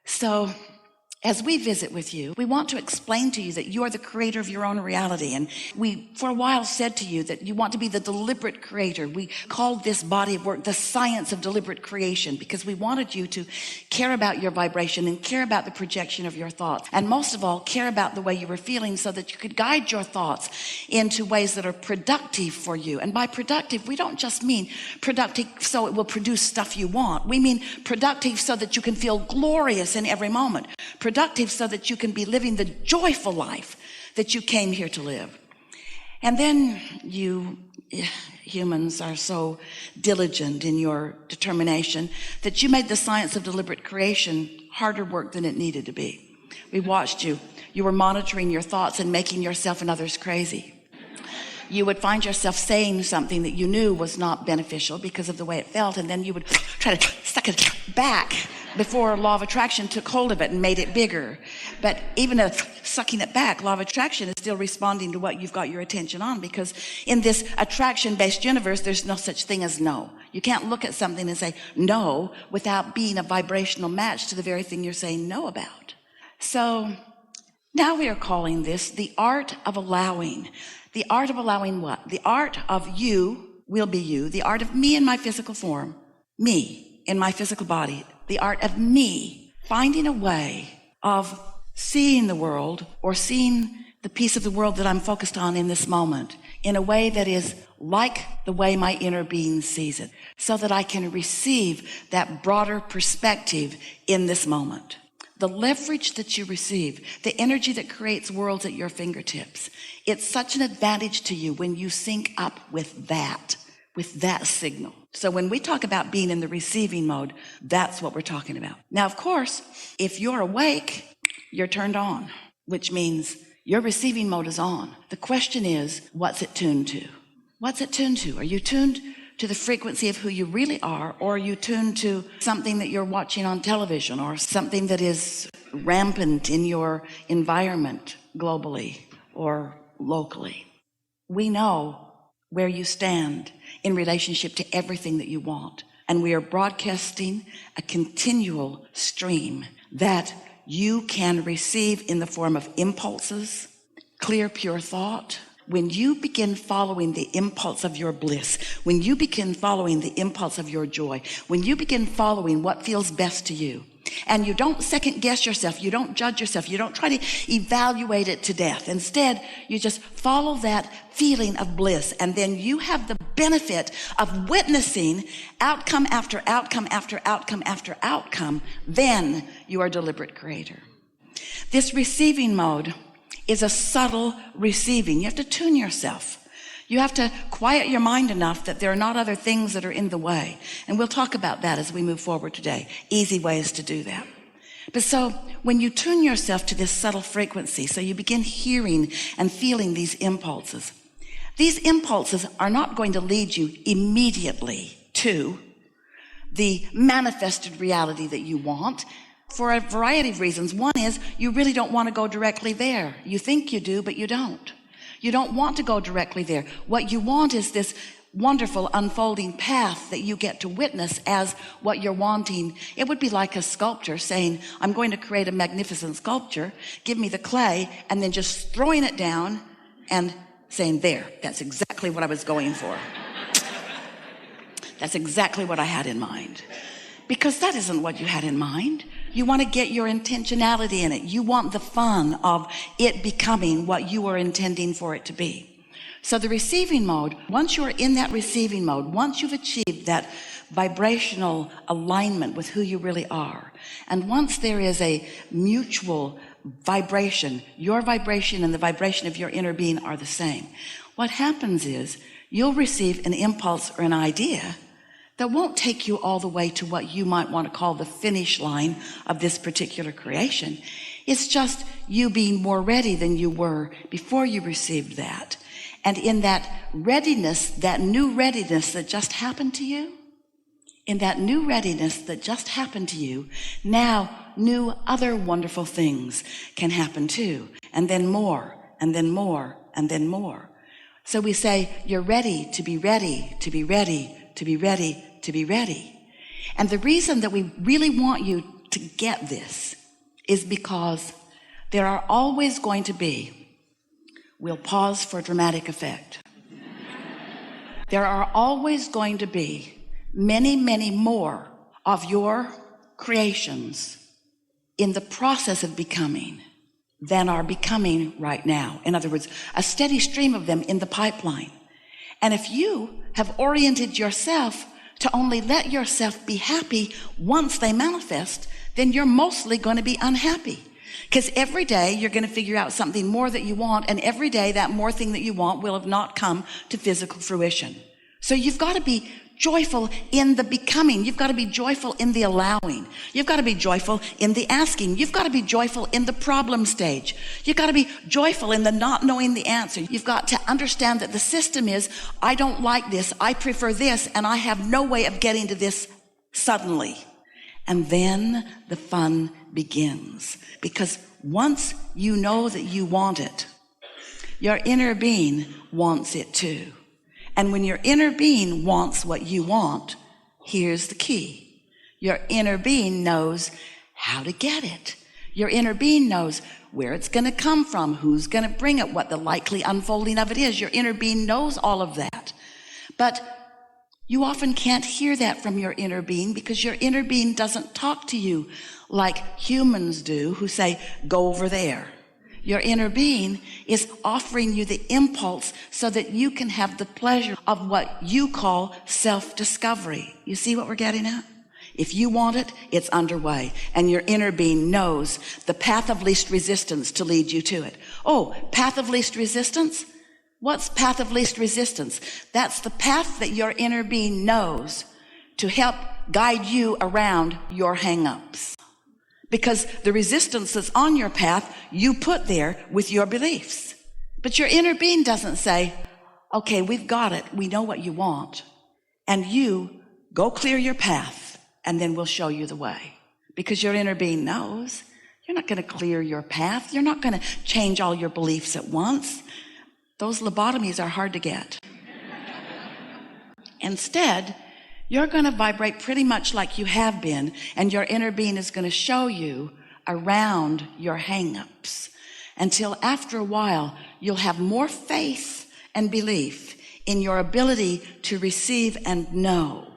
So as we visit with you, we want to explain to you that you are the creator of your own reality. And we, for a while, said to you that you want to be the deliberate creator. We called this body of work the science of deliberate creation, because we wanted you to care about your vibration and care about the projection of your thoughts. And most of all, care about the way you were feeling, so that you could guide your thoughts into ways that are productive for you. And by productive, we don't just mean productive so it will produce stuff you want. We mean productive so that you can feel glorious in every moment. Productive so that you can be living the joyful life that you came here to live. And then you humans are so diligent in your determination that you made the science of deliberate creation harder work than it needed to be. We watched you. You were monitoring your thoughts and making yourself and others crazy. You would find yourself saying something that you knew was not beneficial because of the way it felt, and then you would try to suck it back before law of attraction took hold of it and made it bigger. But even sucking it back, law of attraction is still responding to what you've got your attention on, because in this attraction-based universe, there's no such thing as no. You can't look at something and say no without being a vibrational match to the very thing you're saying no about. So now we are calling this the art of allowing. The art of allowing what? The art of you will be you. The art of me in my physical form, me in my physical body. The art of me finding a way of seeing the world, or seeing the piece of the world that I'm focused on in this moment, in a way that is like the way my inner being sees it, so that I can receive that broader perspective in this moment. The leverage that you receive, the energy that creates worlds at your fingertips, it's such an advantage to you when you sync up with that signal. So when we talk about being in the receiving mode, that's what we're talking about. Now, of course, if you're awake, you're turned on, which means your receiving mode is on. The question is, what's it tuned to? What's it tuned to? Are you tuned to the frequency of who you really are, or are you tuned to something that you're watching on television, or something that is rampant in your environment globally or locally? We know where you stand in relationship to everything that you want. And we are broadcasting a continual stream that you can receive in the form of impulses, clear, pure thought. When you begin following the impulse of your bliss, when you begin following the impulse of your joy, when you begin following what feels best to you, and you don't second guess yourself, you don't judge yourself, you don't try to evaluate it to death. Instead, you just follow that feeling of bliss, and then you have the benefit of witnessing outcome after outcome after outcome after outcome. Then you are deliberate creator. This receiving mode is a subtle receiving. You have to tune yourself. You have to quiet your mind enough that there are not other things that are in the way. And we'll talk about that as we move forward today. Easy ways to do that. But so when you tune yourself to this subtle frequency, so you begin hearing and feeling these impulses are not going to lead you immediately to the manifested reality that you want, for a variety of reasons. One is you really don't want to go directly there. You think you do, but you don't. You don't want to go directly there. What you want is this wonderful unfolding path that you get to witness as what you're wanting. It would be like a sculptor saying, I'm going to create a magnificent sculpture, give me the clay, and then just throwing it down and saying, there, that's exactly what I was going for. That's exactly what I had in mind. Because that isn't what you had in mind. You want to get your intentionality in it. You want the fun of it becoming what you are intending for it to be. So the receiving mode, once you're in that receiving mode, once you've achieved that vibrational alignment with who you really are, and once there is a mutual vibration, your vibration and the vibration of your inner being are the same, what happens is you'll receive an impulse or an idea that won't take you all the way to what you might want to call the finish line of this particular creation. It's just you being more ready than you were before you received that. And in that readiness, that new readiness that just happened to you, now new other wonderful things can happen too. And then more, and then more, and then more. So we say, you're ready to be ready, to be ready, to be ready, to be ready. And the reason that we really want you to get this is because there are always going to be, we'll pause for dramatic effect. There are always going to be many, many more of your creations in the process of becoming than are becoming right now. In other words, a steady stream of them in the pipeline. And if you have oriented yourself to only let yourself be happy once they manifest, then you're mostly going to be unhappy. Because every day you're going to figure out something more that you want, and every day that more thing that you want will have not come to physical fruition. So you've got to be joyful in the becoming. You've got to be joyful in the allowing. You've got to be joyful in the asking. You've got to be joyful in the problem stage. You've got to be joyful in the not knowing the answer. You've got to understand that the system is, I don't like this, I prefer this, and I have no way of getting to this suddenly. And then the fun begins. Because once you know that you want it, your inner being wants it too. And when your inner being wants what you want, here's the key. Your inner being knows how to get it. Your inner being knows where it's going to come from, who's going to bring it, what the likely unfolding of it is. Your inner being knows all of that. But you often can't hear that from your inner being because your inner being doesn't talk to you like humans do who say, go over there. Your inner being is offering you the impulse so that you can have the pleasure of what you call self-discovery. You see what we're getting at? If you want it, it's underway. And your inner being knows the path of least resistance to lead you to it. Oh, path of least resistance? What's path of least resistance? That's the path that your inner being knows to help guide you around your hang-ups. Because the resistance that's on your path, you put there with your beliefs. But your inner being doesn't say, okay, we've got it. We know what you want. And you go clear your path, and then we'll show you the way. Because your inner being knows you're not going to clear your path. You're not going to change all your beliefs at once. Those lobotomies are hard to get. Instead, you're going to vibrate pretty much like you have been, and your inner being is going to show you around your hang-ups until after a while you'll have more faith and belief in your ability to receive and know.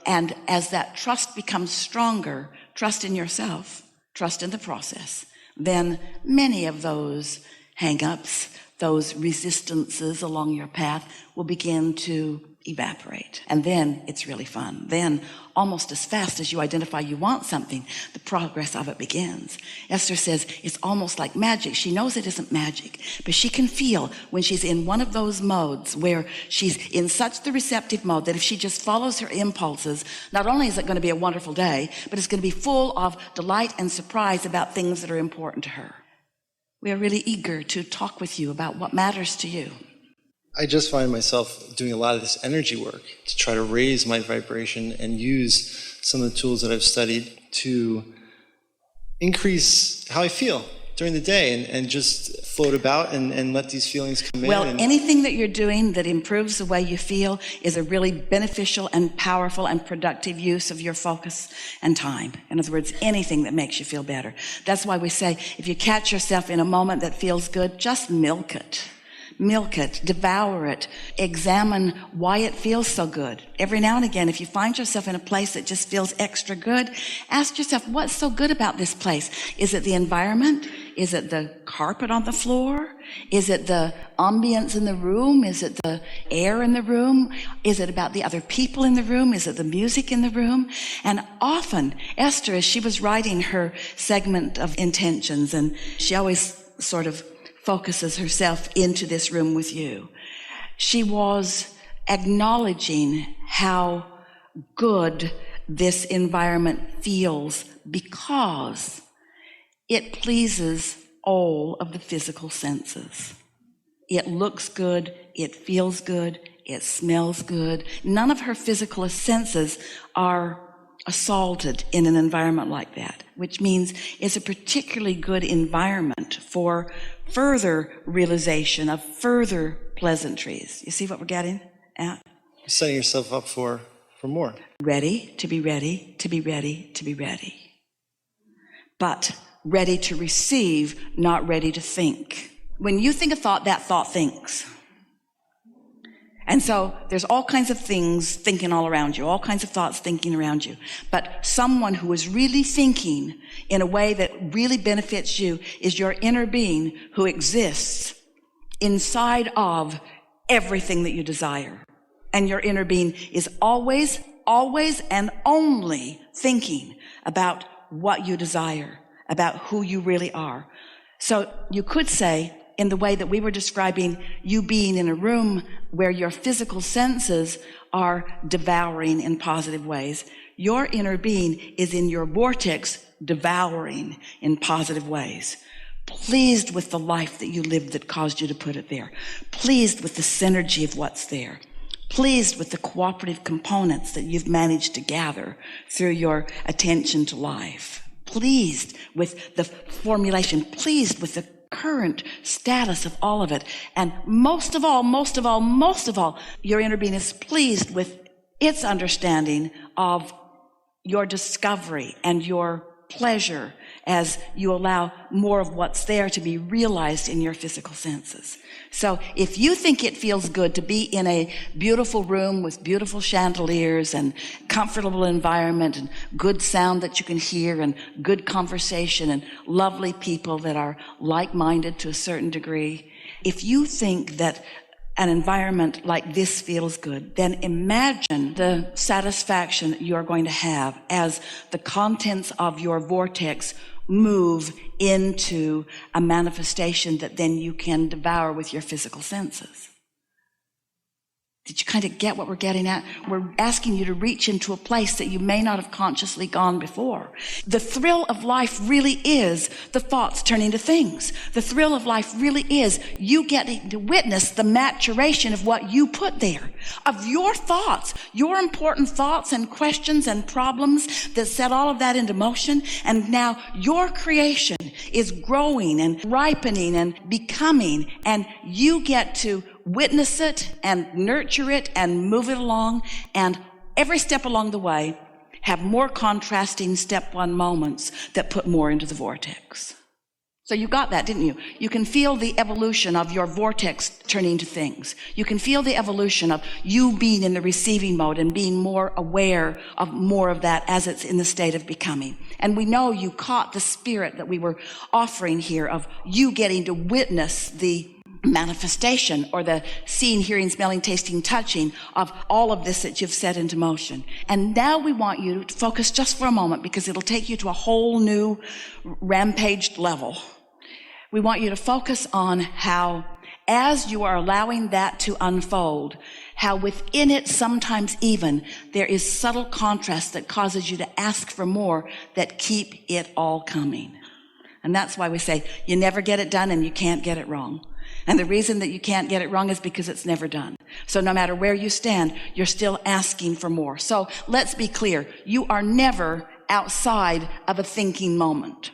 And as that trust becomes stronger, trust in yourself, trust in the process, then many of those hang-ups, those resistances along your path will begin to evaporate. And then it's really fun. Then almost as fast as you identify you want something, the progress of it begins. Esther says it's almost like magic. She knows it isn't magic, but she can feel when she's in one of those modes where she's in such the receptive mode that if she just follows her impulses, not only is it going to be a wonderful day, but it's going to be full of delight and surprise about things that are important to her. We are really eager to talk with you about what matters to you. I just find myself doing a lot of this energy work to try to raise my vibration and use some of the tools that I've studied to increase how I feel during the day and just float about and let these feelings come in. Well, anything that you're doing that improves the way you feel is a really beneficial and powerful and productive use of your focus and time. In other words, anything that makes you feel better. That's why we say if you catch yourself in a moment that feels good, just milk it. Milk it, devour it, examine why it feels so good. Every now and again, if you find yourself in a place that just feels extra good, ask yourself, what's so good about this place? Is it the environment? Is it the carpet on the floor? Is it the ambience in the room? Is it the air in the room? Is it about the other people in the room? Is it the music in the room? And often, Esther, as she was writing her segment of intentions, and she always sort of focuses herself into this room with you, she was acknowledging how good this environment feels because it pleases all of the physical senses. It looks good, it feels good, it smells good. None of her physical senses are assaulted in an environment like that, which means it's a particularly good environment for further realization of further pleasantries. You see what we're getting at? You're setting yourself up for more. Ready to be ready, to be ready, to be ready. but ready to receive, not ready to think. When you think a thought, that thought thinks. And so there's all kinds of things thinking all around you, all kinds of thoughts thinking around you. But someone who is really thinking in a way that really benefits you is your inner being who exists inside of everything that you desire. And your inner being is always and only thinking about what you desire, about who you really are. So you could say, in the way that we were describing you being in a room where your physical senses are devouring in positive ways, your inner being is in your vortex devouring in positive ways. Pleased with the life that you lived that caused you to put it there. Pleased with the synergy of what's there. Pleased with the cooperative components that you've managed to gather through your attention to life. Pleased with the formulation. Pleased with the current status of all of it. And most of all, your inner being is pleased with its understanding of your discovery and your pleasure as you allow more of what's there to be realized in your physical senses. So if you think it feels good to be in a beautiful room with beautiful chandeliers and comfortable environment and good sound that you can hear and good conversation and lovely people that are like-minded to a certain degree, if you think that an environment like this feels good, then imagine the satisfaction that you're going to have as the contents of your vortex move into a manifestation that then you can devour with your physical senses. Did you kind of get what we're getting at? We're asking you to reach into a place that you may not have consciously gone before. The thrill of life really is the thoughts turning to things. The thrill of life really is you getting to witness the maturation of what you put there, of your thoughts, your important thoughts and questions and problems that set all of that into motion. And now your creation is growing and ripening and becoming, and you get to witness it and nurture it and move it along, and every step along the way have more contrasting step one moments that put more into the vortex. So you got that, didn't you? You can feel the evolution of your vortex turning to things. You can feel the evolution of you being in the receiving mode and being more aware of more of that as it's in the state of becoming. And we know you caught the spirit that we were offering here of you getting to witness the manifestation or the seeing, hearing, smelling, tasting, touching of all of this that you've set into motion. And now we want you to focus just for a moment, because it'll take you to a whole new rampaged level. We want you to focus on how, as you are allowing that to unfold, how within it sometimes even there is subtle contrast that causes you to ask for more that keep it all coming. And that's why we say you never get it done and you can't get it wrong. And the reason that you can't get it wrong is because it's never done. So no matter where you stand, you're still asking for more. So let's be clear. You are never outside of a thinking moment.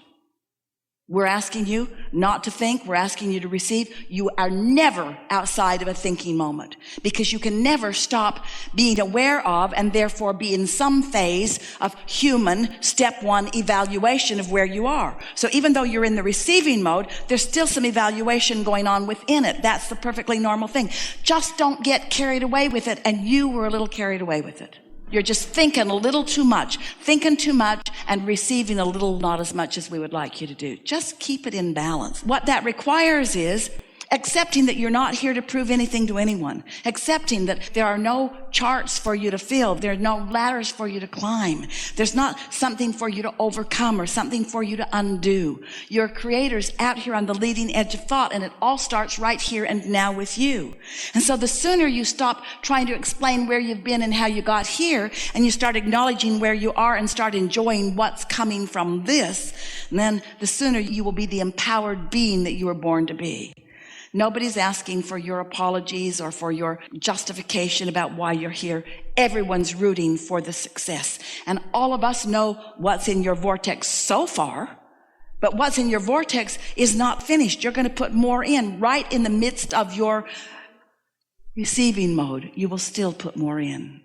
We're asking you not to think. We're asking you to receive. You are never outside of a thinking moment, because you can never stop being aware of and therefore be in some phase of human step one evaluation of where you are. So even though you're in the receiving mode, there's still some evaluation going on within it. That's the perfectly normal thing. Just don't get carried away with it. And you were a little carried away with it. You're just thinking a little too much, thinking too much, and receiving a little not as much as we would like you to do. Just keep it in balance. What that requires is accepting that you're not here to prove anything to anyone, accepting that there are no charts for you to fill, there are no ladders for you to climb, there's not something for you to overcome or something for you to undo. Your creator's out here on the leading edge of thought, and it all starts right here and now with you. And so the sooner you stop trying to explain where you've been and how you got here, and you start acknowledging where you are and start enjoying what's coming from this, then the sooner you will be the empowered being that you were born to be. Nobody's asking for your apologies or for your justification about why you're here. Everyone's rooting for the success. And all of us know what's in your vortex so far, but what's in your vortex is not finished. You're going to put more in right in the midst of your receiving mode. You will still put more in.